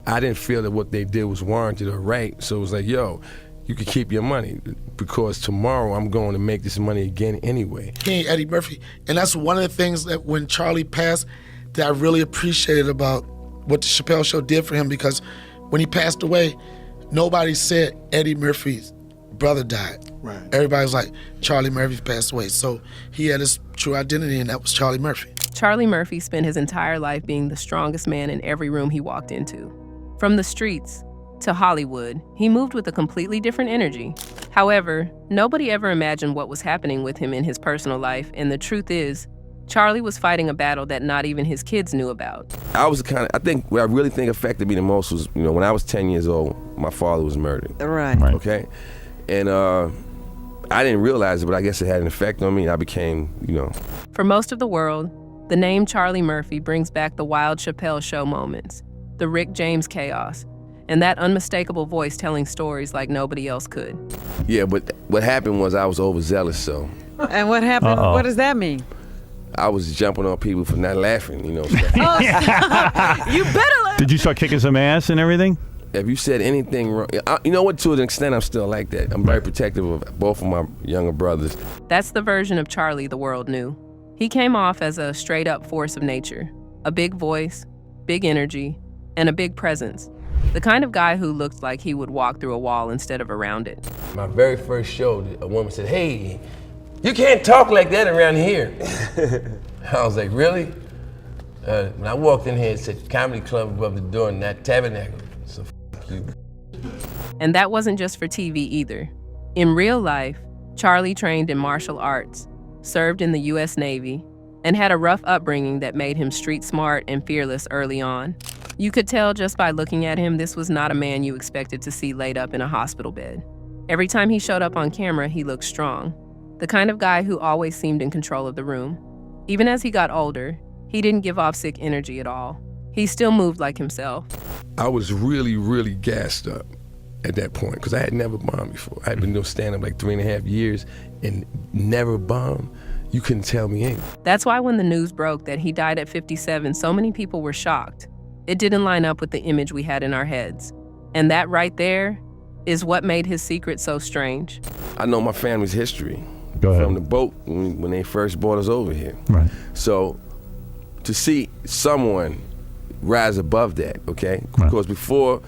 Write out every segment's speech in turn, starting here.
I didn't feel that what they did was warranted or right. So it was like, yo, you can keep your money because tomorrow I'm going to make this money again anyway. He ain't Eddie Murphy. And that's one of the things that when Charlie passed that I really appreciated about what the Chappelle Show did for him, because when he passed away, nobody said Eddie Murphy's brother died. Right. Everybody was like, Charlie Murphy passed away. So he had his true identity, and that was Charlie Murphy. Charlie Murphy spent his entire life being the strongest man in every room he walked into. From the streets to Hollywood, he moved with a completely different energy. However, nobody ever imagined what was happening with him in his personal life, and the truth is, Charlie was fighting a battle that not even his kids knew about. I think what I really think affected me the most was, when I was 10 years old, my father was murdered. Right. Okay? And I didn't realize it, but I guess it had an effect on me. I became, For most of the world, the name Charlie Murphy brings back the wild Chappelle Show moments, the Rick James chaos, and that unmistakable voice telling stories like nobody else could. Yeah, but what happened was I was overzealous, so. And what happened? Uh-oh. What does that mean? I was jumping on people for not laughing, You better laugh. Did you start kicking some ass and everything? If you said anything wrong, you know what, to an extent I'm still like that. I'm very protective of both of my younger brothers. That's the version of Charlie the world knew. He came off as a straight-up force of nature, a big voice, big energy, and a big presence. The kind of guy who looked like he would walk through a wall instead of around it. My very first show, a woman said, "Hey, you can't talk like that around here." I was like, really? When I walked in here, it said comedy club above the door in that tabernacle. So f you. And that wasn't just for TV either. In real life, Charlie trained in martial arts, served in the U.S. Navy, and had a rough upbringing that made him street smart and fearless early on. You could tell just by looking at him, this was not a man you expected to see laid up in a hospital bed. Every time he showed up on camera, he looked strong. The kind of guy who always seemed in control of the room. Even as he got older, he didn't give off sick energy at all. He still moved like himself. I was really, really gassed up at that point because I had never bombed before. I had been doing stand-up like 3.5 years and never bombed. You couldn't tell me anything. That's why when the news broke that he died at 57, so many people were shocked. It didn't line up with the image we had in our heads. And that right there is what made his secret so strange. I know my family's history. Go ahead. From the boat when they first brought us over here. Right. So to see someone rise above that, okay? Right. Because before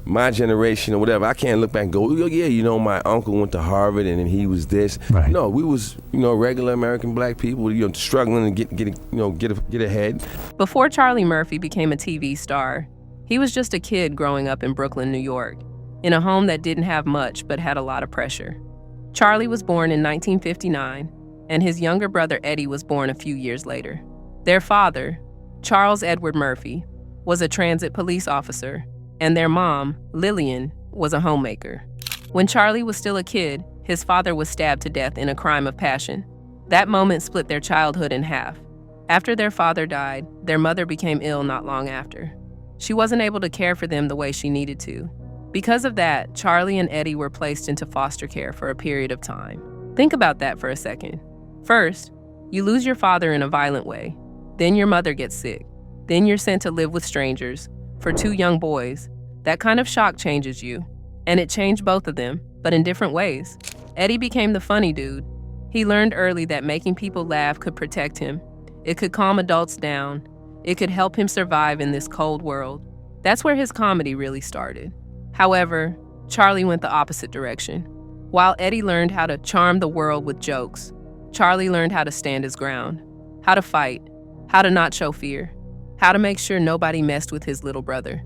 my generation or whatever, I can't look back and go, oh, yeah, my uncle went to Harvard and then he was this. Right. No, we was, regular American black people, struggling to get ahead. Before Charlie Murphy became a TV star, he was just a kid growing up in Brooklyn, New York, in a home that didn't have much but had a lot of pressure. Charlie was born in 1959, and his younger brother Eddie was born a few years later. Their father, Charles Edward Murphy, was a transit police officer, and their mom, Lillian, was a homemaker. When Charlie was still a kid, his father was stabbed to death in a crime of passion. That moment split their childhood in half. After their father died, their mother became ill not long after. She wasn't able to care for them the way she needed to. Because of that, Charlie and Eddie were placed into foster care for a period of time. Think about that for a second. First, you lose your father in a violent way. Then your mother gets sick. Then you're sent to live with strangers. For 2 young boys, that kind of shock changes you. And it changed both of them, but in different ways. Eddie became the funny dude. He learned early that making people laugh could protect him. It could calm adults down. It could help him survive in this cold world. That's where his comedy really started. However, Charlie went the opposite direction. While Eddie learned how to charm the world with jokes, Charlie learned how to stand his ground, how to fight, how to not show fear, how to make sure nobody messed with his little brother.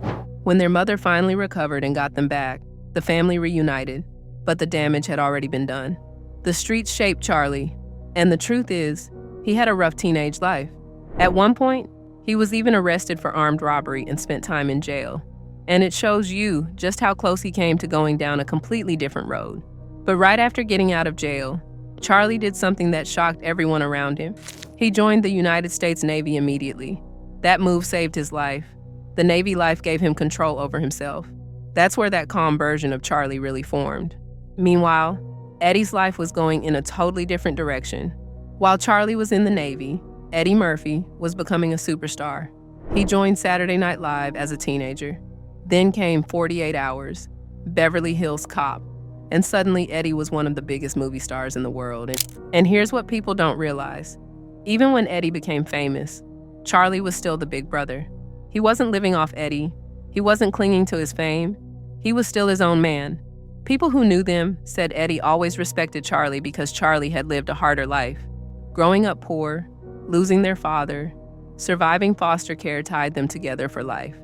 When their mother finally recovered and got them back, the family reunited, but the damage had already been done. The streets shaped Charlie, and the truth is, he had a rough teenage life. At one point, he was even arrested for armed robbery and spent time in jail. And it shows you just how close he came to going down a completely different road. But right after getting out of jail, Charlie did something that shocked everyone around him. He joined the United States Navy immediately. That move saved his life. The Navy life gave him control over himself. That's where that calm version of Charlie really formed. Meanwhile, Eddie's life was going in a totally different direction. While Charlie was in the Navy, Eddie Murphy was becoming a superstar. He joined Saturday Night Live as a teenager. Then came 48 Hours, Beverly Hills Cop, and suddenly Eddie was one of the biggest movie stars in the world. And here's what people don't realize. Even when Eddie became famous, Charlie was still the big brother. He wasn't living off Eddie. He wasn't clinging to his fame. He was still his own man. People who knew them said Eddie always respected Charlie because Charlie had lived a harder life. Growing up poor, losing their father, surviving foster care tied them together for life.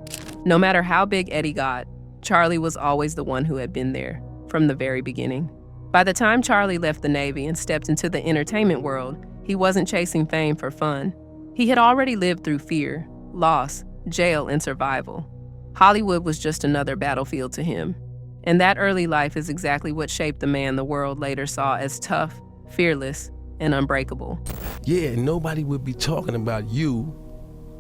No matter how big Eddie got, Charlie was always the one who had been there from the very beginning. By the time Charlie left the Navy and stepped into the entertainment world, he wasn't chasing fame for fun. He had already lived through fear, loss, jail, and survival. Hollywood was just another battlefield to him. And that early life is exactly what shaped the man the world later saw as tough, fearless, and unbreakable. Yeah, nobody would be talking about you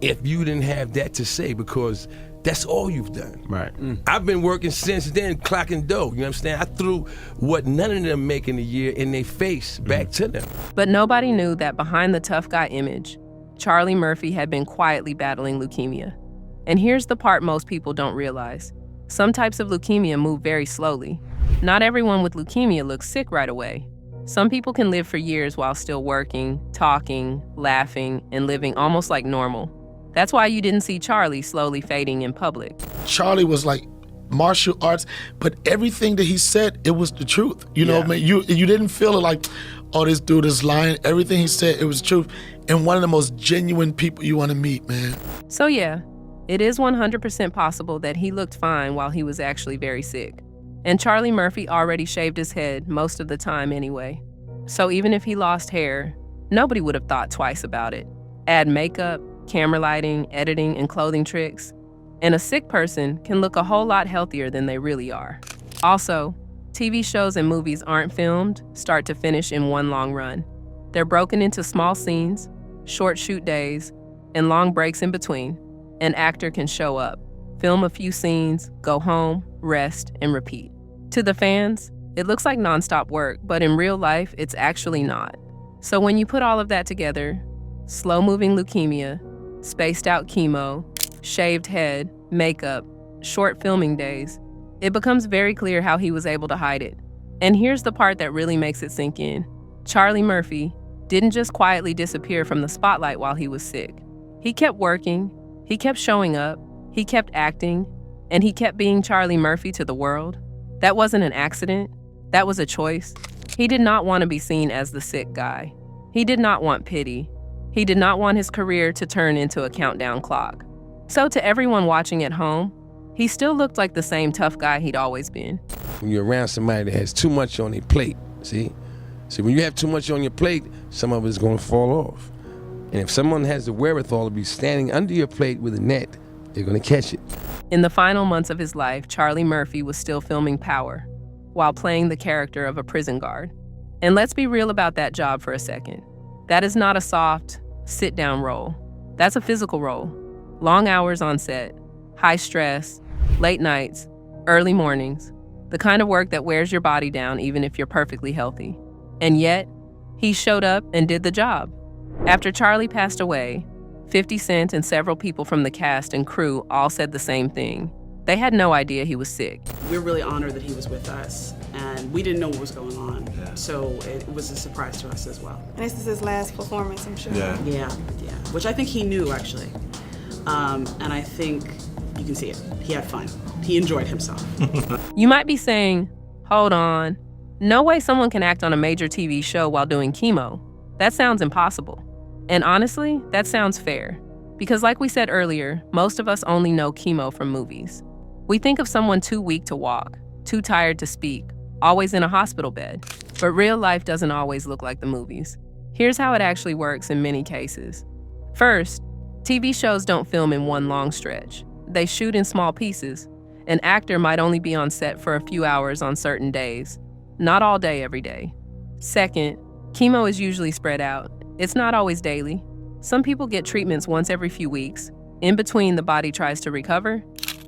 if you didn't have that to say, because that's all you've done. Right. I've been working since then, clocking dough. You know what I'm saying? I threw what none of them make in a year in their face back to them. But nobody knew that behind the tough guy image, Charlie Murphy had been quietly battling leukemia. And here's the part most people don't realize. Some types of leukemia move very slowly. Not everyone with leukemia looks sick right away. Some people can live for years while still working, talking, laughing, and living almost like normal. That's why you didn't see Charlie slowly fading in public. Charlie was like martial arts, but everything that he said, it was the truth. You know, man, you didn't feel it like, oh, this dude is lying. Everything he said, it was truth. And one of the most genuine people you want to meet, man. So yeah, it is 100% possible that he looked fine while he was actually very sick. And Charlie Murphy already shaved his head most of the time anyway. So even if he lost hair, nobody would have thought twice about it. Add makeup, camera lighting, editing, and clothing tricks, and a sick person can look a whole lot healthier than they really are. Also, TV shows and movies aren't filmed start to finish in one long run. They're broken into small scenes, short shoot days, and long breaks in between. An actor can show up, film a few scenes, go home, rest, and repeat. To the fans, it looks like nonstop work, but in real life, it's actually not. So when you put all of that together, slow-moving leukemia, spaced-out chemo, shaved head, makeup, short filming days, it becomes very clear how he was able to hide it. And here's the part that really makes it sink in. Charlie Murphy didn't just quietly disappear from the spotlight while he was sick. He kept working, he kept showing up, he kept acting, and he kept being Charlie Murphy to the world. That wasn't an accident. That was a choice. He did not want to be seen as the sick guy. He did not want pity. He did not want his career to turn into a countdown clock. So to everyone watching at home, he still looked like the same tough guy he'd always been. When you're around somebody that has too much on their plate, see, when you have too much on your plate, some of it's going to fall off. And if someone has the wherewithal to be standing under your plate with a net, they're going to catch it. In the final months of his life, Charlie Murphy was still filming Power while playing the character of a prison guard. And let's be real about that job for a second. That is not a soft, sit-down role. That's a physical role. Long hours on set, high stress, late nights, early mornings, the kind of work that wears your body down even if you're perfectly healthy. And yet, he showed up and did the job. After Charlie passed away, 50 Cent and several people from the cast and crew all said the same thing. They had no idea he was sick. We're really honored that he was with us, and we didn't know what was going on, so it was a surprise to us as well. This is his last performance, I'm sure. Yeah, which I think he knew, actually. And I think you can see it. He had fun. He enjoyed himself. You might be saying, hold on, no way someone can act on a major TV show while doing chemo. That sounds impossible. And honestly, that sounds fair. Because like we said earlier, most of us only know chemo from movies. We think of someone too weak to walk, too tired to speak, always in a hospital bed. But real life doesn't always look like the movies. Here's how it actually works in many cases. First, TV shows don't film in one long stretch. They shoot in small pieces. An actor might only be on set for a few hours on certain days, not all day every day. Second, chemo is usually spread out. It's not always daily. Some people get treatments once every few weeks. In between, the body tries to recover.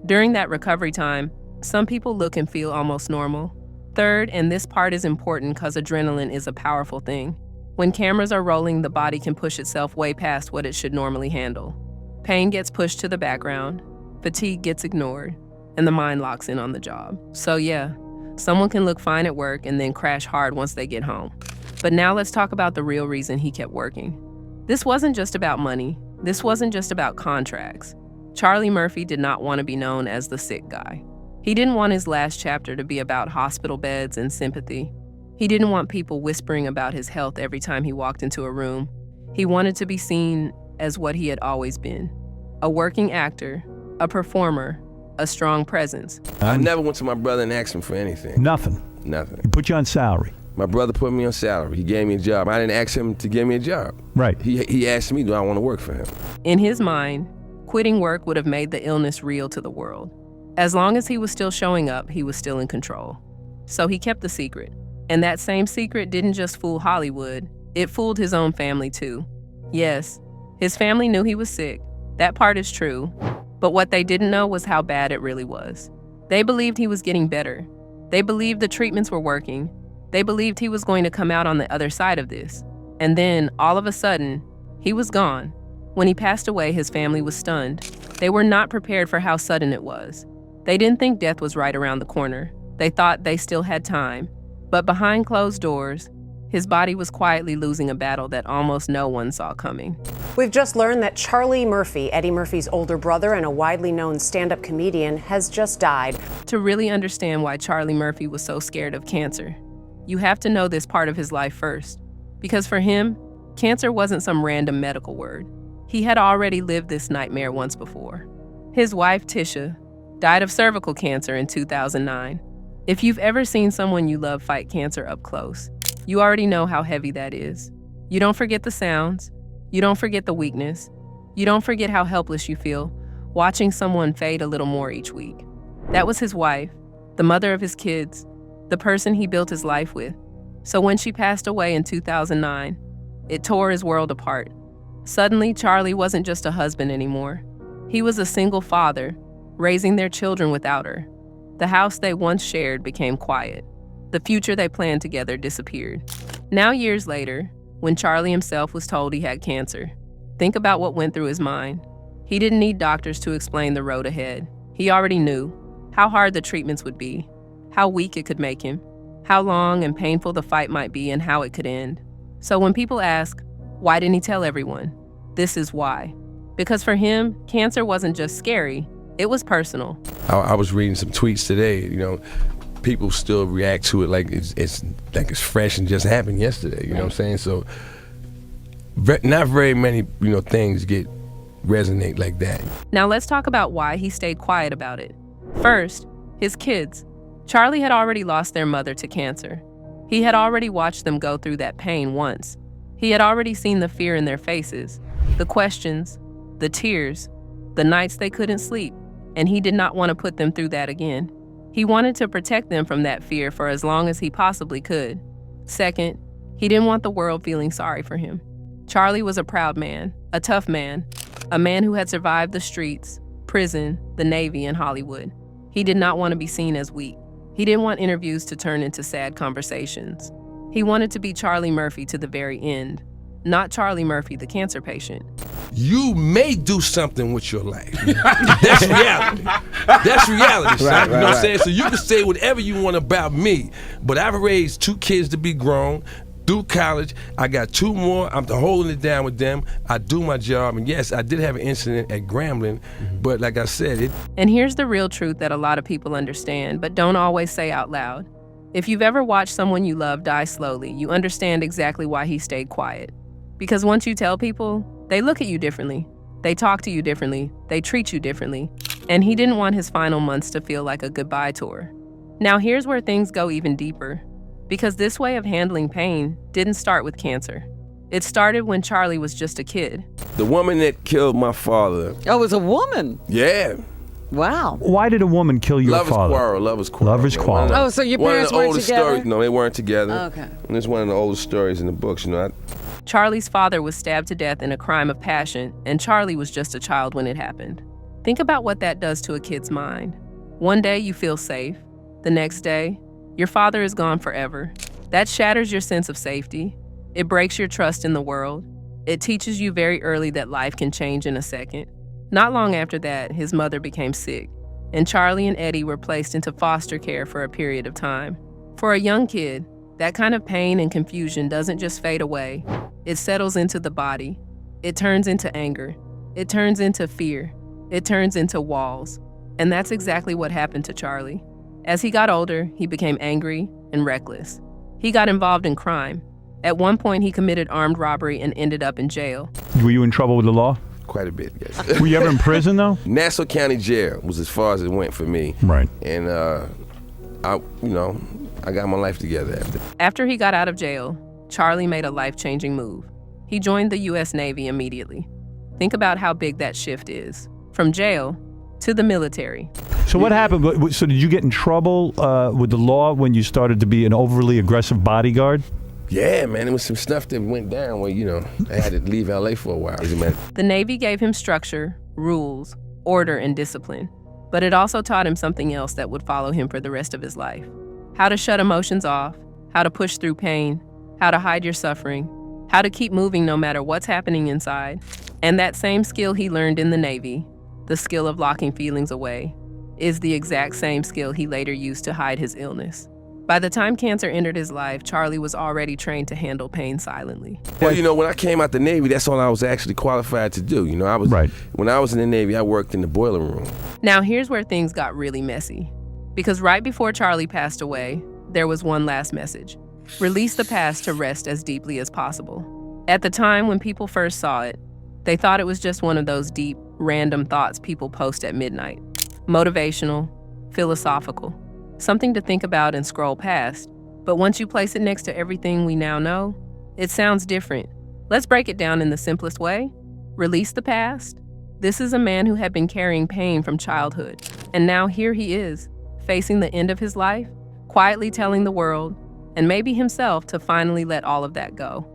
During that recovery time, some people look and feel almost normal. Third, and this part is important because adrenaline is a powerful thing. When cameras are rolling, the body can push itself way past what it should normally handle. Pain gets pushed to the background. Fatigue gets ignored. and the mind locks in on the job. So yeah, someone can look fine at work and then crash hard once they get home. But now let's talk about the real reason he kept working. This wasn't just about money. This wasn't just about contracts. Charlie Murphy did not want to be known as the sick guy. He didn't want his last chapter to be about hospital beds and sympathy. He didn't want people whispering about his health every time he walked into a room. He wanted to be seen as what he had always been: a working actor, a performer, a strong presence. I never went to my brother and asked him for anything. Nothing. Nothing. He put you on salary. My brother put me on salary. He gave me a job. I didn't ask him to give me a job. Right. He asked me, do I want to work for him? In his mind, quitting work would have made the illness real to the world. As long as he was still showing up, he was still in control. So he kept the secret. And that same secret didn't just fool Hollywood, it fooled his own family too. Yes, his family knew he was sick. That part is true. But what they didn't know was how bad it really was. They believed he was getting better. They believed the treatments were working. They believed he was going to come out on the other side of this. And then, all of a sudden, he was gone. When he passed away, his family was stunned. They were not prepared for how sudden it was. They didn't think death was right around the corner. They thought they still had time. But behind closed doors, his body was quietly losing a battle that almost no one saw coming. We've just learned that Charlie Murphy, Eddie Murphy's older brother and a widely known stand-up comedian, has just died. To really understand why Charlie Murphy was so scared of cancer, you have to know this part of his life first. Because for him, cancer wasn't some random medical word. He had already lived this nightmare once before. His wife, Tisha, died of cervical cancer in 2009. If you've ever seen someone you love fight cancer up close, you already know how heavy that is. You don't forget the sounds. You don't forget the weakness. You don't forget how helpless you feel watching someone fade a little more each week. That was his wife, the mother of his kids, the person he built his life with. So when she passed away in 2009, it tore his world apart. Suddenly, Charlie wasn't just a husband anymore. He was a single father, raising their children without her. The house they once shared became quiet. The future they planned together disappeared. Now, years later, when Charlie himself was told he had cancer, think about what went through his mind. He didn't need doctors to explain the road ahead. He already knew how hard the treatments would be, how weak it could make him, how long and painful the fight might be, and how it could end. So when people ask, why didn't he tell everyone? This is why. Because for him, cancer wasn't just scary, it was personal. I was reading some tweets today, people still react to it like it's fresh and just happened yesterday, you know what I'm saying? So not very many, things resonate like that. Now let's talk about why he stayed quiet about it. First, his kids. Charlie had already lost their mother to cancer. He had already watched them go through that pain once. He had already seen the fear in their faces, the questions, the tears, the nights they couldn't sleep, and he did not want to put them through that again. He wanted to protect them from that fear for as long as he possibly could. Second, he didn't want the world feeling sorry for him. Charlie was a proud man, a tough man, a man who had survived the streets, prison, the Navy, and Hollywood. He did not want to be seen as weak. He didn't want interviews to turn into sad conversations. He wanted to be Charlie Murphy to the very end, not Charlie Murphy, the cancer patient. You may do something with your life. That's reality. That's reality, son. You know what I'm saying? So you can say whatever you want about me, but I've raised 2 kids to be grown, through college. I got 2 more. I'm holding it down with them. I do my job. And yes, I did have an incident at Grambling, but like I said, And here's the real truth that a lot of people understand, but don't always say out loud. If you've ever watched someone you love die slowly, you understand exactly why he stayed quiet. Because once you tell people, they look at you differently. They talk to you differently. They treat you differently. And he didn't want his final months to feel like a goodbye tour. Now here's where things go even deeper. Because this way of handling pain didn't start with cancer. It started when Charlie was just a kid. the woman that killed my father. Oh, it was a woman. Yeah. Wow. Why did a woman kill your father? Lovers quarrel. Lovers quarrel. Oh, so your parents weren't together? Stories, no, they weren't together. Oh, okay. And it's one of the oldest stories in the books, Charlie's father was stabbed to death in a crime of passion, and Charlie was just a child when it happened. Think about what that does to a kid's mind. One day you feel safe. The next day, your father is gone forever. That shatters your sense of safety. It breaks your trust in the world. It teaches you very early that life can change in a second. Not long after that, his mother became sick. and Charlie and Eddie were placed into foster care for a period of time. For a young kid, that kind of pain and confusion doesn't just fade away. It settles into the body. It turns into anger. It turns into fear. It turns into walls. And that's exactly what happened to Charlie. As he got older, he became angry and reckless. He got involved in crime. At one point, he committed armed robbery and ended up in jail. Were you in trouble with the law? Quite a bit, yes. Were you ever in prison, though? Nassau County Jail was as far as it went for me. Right. And, I got my life together after. After he got out of jail, Charlie made a life-changing move. He joined the U.S. Navy immediately. Think about how big that shift is. From jail to the military. So what happened? So did you get in trouble with the law when you started to be an overly aggressive bodyguard? Yeah, man, there was some stuff that went down where, I had to leave LA for a while. The Navy gave him structure, rules, order, and discipline. But it also taught him something else that would follow him for the rest of his life. How to shut emotions off, how to push through pain, how to hide your suffering, how to keep moving no matter what's happening inside. And that same skill he learned in the Navy, the skill of locking feelings away, is the exact same skill he later used to hide his illness. By the time cancer entered his life, Charlie was already trained to handle pain silently. Well, when I came out the Navy, that's all I was actually qualified to do. Right. When I was in the Navy, I worked in the boiler room. Now here's where things got really messy. Because right before Charlie passed away, there was one last message. Release the past to rest as deeply as possible. At the time when people first saw it, they thought it was just one of those deep, random thoughts people post at midnight. Motivational, philosophical, something to think about and scroll past. But once you place it next to everything we now know, it sounds different. Let's break it down in the simplest way. Release the past. This is a man who had been carrying pain from childhood. And now here he is, facing the end of his life, quietly telling the world, and maybe himself, to finally let all of that go.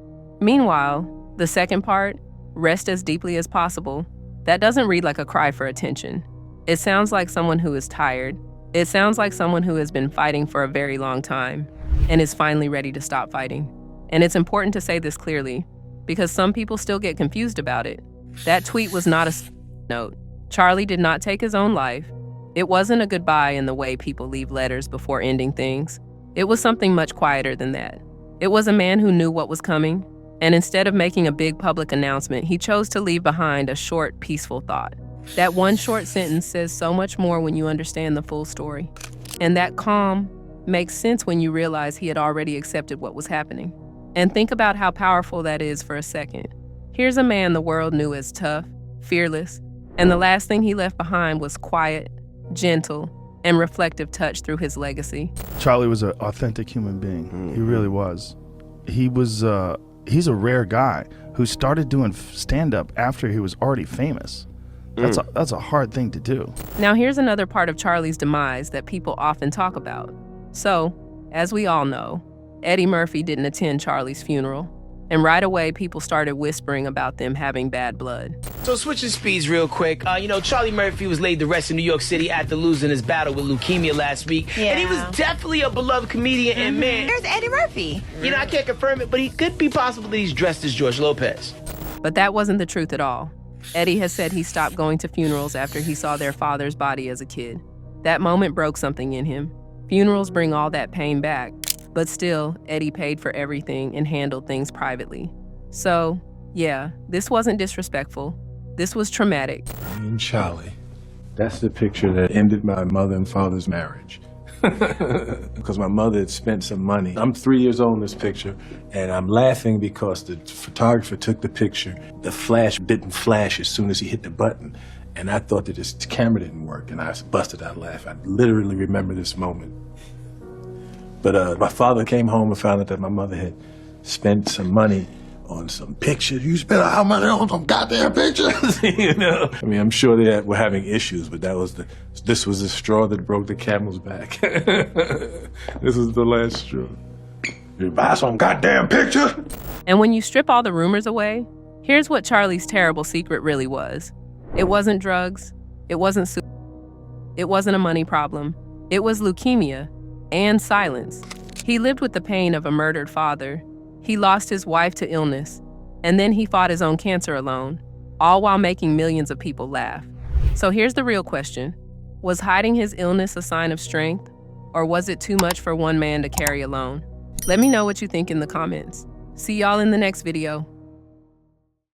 Meanwhile, the second part, rest as deeply as possible, that doesn't read like a cry for attention. It sounds like someone who is tired. It sounds like someone who has been fighting for a very long time and is finally ready to stop fighting. And it's important to say this clearly because some people still get confused about it. That tweet was not a note. Charlie did not take his own life. It wasn't a goodbye in the way people leave letters before ending things. It was something much quieter than that. It was a man who knew what was coming, and instead of making a big public announcement, he chose to leave behind a short, peaceful thought. That one short sentence says so much more when you understand the full story. And that calm makes sense when you realize he had already accepted what was happening. And think about how powerful that is for a second. Here's a man the world knew as tough, fearless, and the last thing he left behind was quiet, gentle, and reflective touch through his legacy. Charlie was an authentic human being. He really was. He's a rare guy who started doing stand-up after he was already famous. That's a hard thing to do. Now here's another part of Charlie's demise that people often talk about. So, as we all know, Eddie Murphy didn't attend Charlie's funeral, and right away people started whispering about them having bad blood. So switching speeds real quick, Charlie Murphy was laid to rest in New York City after losing his battle with leukemia last week. Yeah. And he was definitely a beloved comedian and man. There's Eddie Murphy. I can't confirm it, but he could be possible that he's dressed as George Lopez. But that wasn't the truth at all. Eddie has said he stopped going to funerals after he saw their father's body as a kid. That moment broke something in him. Funerals bring all that pain back, but still, Eddie paid for everything and handled things privately. So, yeah, this wasn't disrespectful. This was traumatic. And Charlie, that's the picture that ended my mother and father's marriage. Because my mother had spent some money. I'm 3 years old in this picture, and I'm laughing because the photographer took the picture. The flash didn't flash as soon as he hit the button, and I thought that his camera didn't work, and I busted out laughing. I literally remember this moment. But my father came home and found out that my mother had spent some money on some pictures. You spent how money on some goddamn pictures? I mean, I'm sure they were having issues, but this was the straw that broke the camel's back. This was the last straw. You buy some goddamn picture? And when you strip all the rumors away, here's what Charlie's terrible secret really was. It wasn't drugs. It wasn't It wasn't a money problem. It was leukemia and silence. He lived with the pain of a murdered father. He lost his wife to illness, and then he fought his own cancer alone, all while making millions of people laugh. So here's the real question. Was hiding his illness a sign of strength, or was it too much for one man to carry alone? Let me know what you think in the comments. See y'all in the next video.